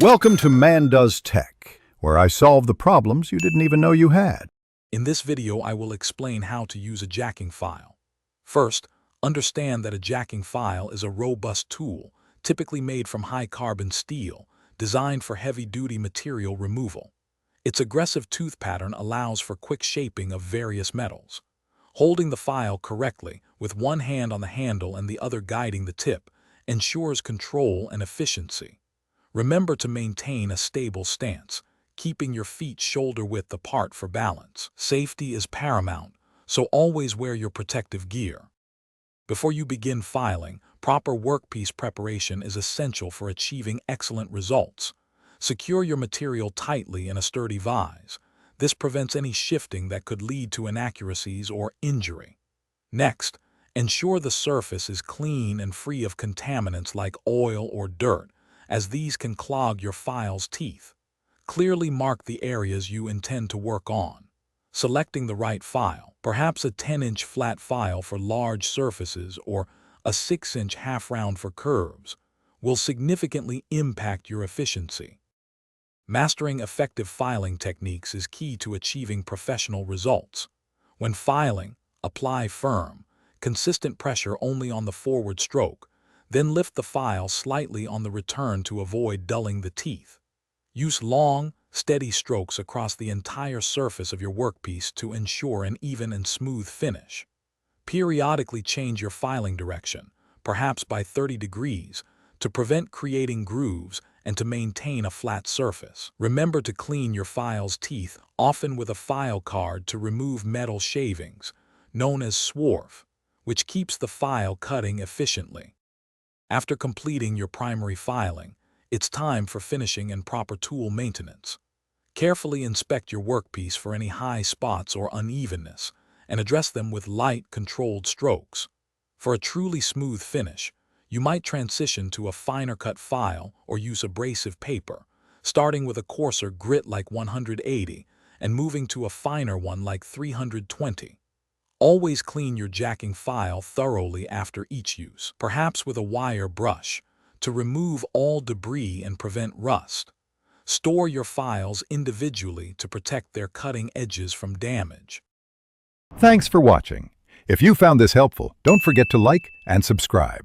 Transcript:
Welcome to Man Does Tech, where I solve the problems you didn't even know you had. In this video, I will explain how to use a jacking file. First, understand that a jacking file is a robust tool, typically made from high-carbon steel, designed for heavy-duty material removal. Its aggressive tooth pattern allows for quick shaping of various metals. Holding the file correctly, with one hand on the handle and the other guiding the tip, ensures control and efficiency. Remember to maintain a stable stance, keeping your feet shoulder-width apart for balance. Safety is paramount, so always wear your protective gear. Before you begin filing, proper workpiece preparation is essential for achieving excellent results. Secure your material tightly in a sturdy vise. This prevents any shifting that could lead to inaccuracies or injury. Next, ensure the surface is clean and free of contaminants like oil or dirt, as these can clog your file's teeth. Clearly mark the areas you intend to work on. Selecting the right file, perhaps a 10-inch flat file for large surfaces or a 6-inch half-round for curves, will significantly impact your efficiency. Mastering effective filing techniques is key to achieving professional results. When filing, apply firm, consistent pressure only on the forward stroke, then lift the file slightly on the return to avoid dulling the teeth. Use long, steady strokes across the entire surface of your workpiece to ensure an even and smooth finish. Periodically change your filing direction, perhaps by 30 degrees, to prevent creating grooves and to maintain a flat surface. Remember to clean your file's teeth, often with a file card to remove metal shavings, known as swarf, which keeps the file cutting efficiently. After completing your primary filing, it's time for finishing and proper tool maintenance. Carefully inspect your workpiece for any high spots or unevenness, and address them with light, controlled strokes. For a truly smooth finish, you might transition to a finer cut file or use abrasive paper, starting with a coarser grit like 180 and moving to a finer one like 320. Always clean your jacking file thoroughly after each use, perhaps with a wire brush, to remove all debris and prevent rust. Store your files individually to protect their cutting edges from damage. Thanks for watching. If you found this helpful, don't forget to like and subscribe.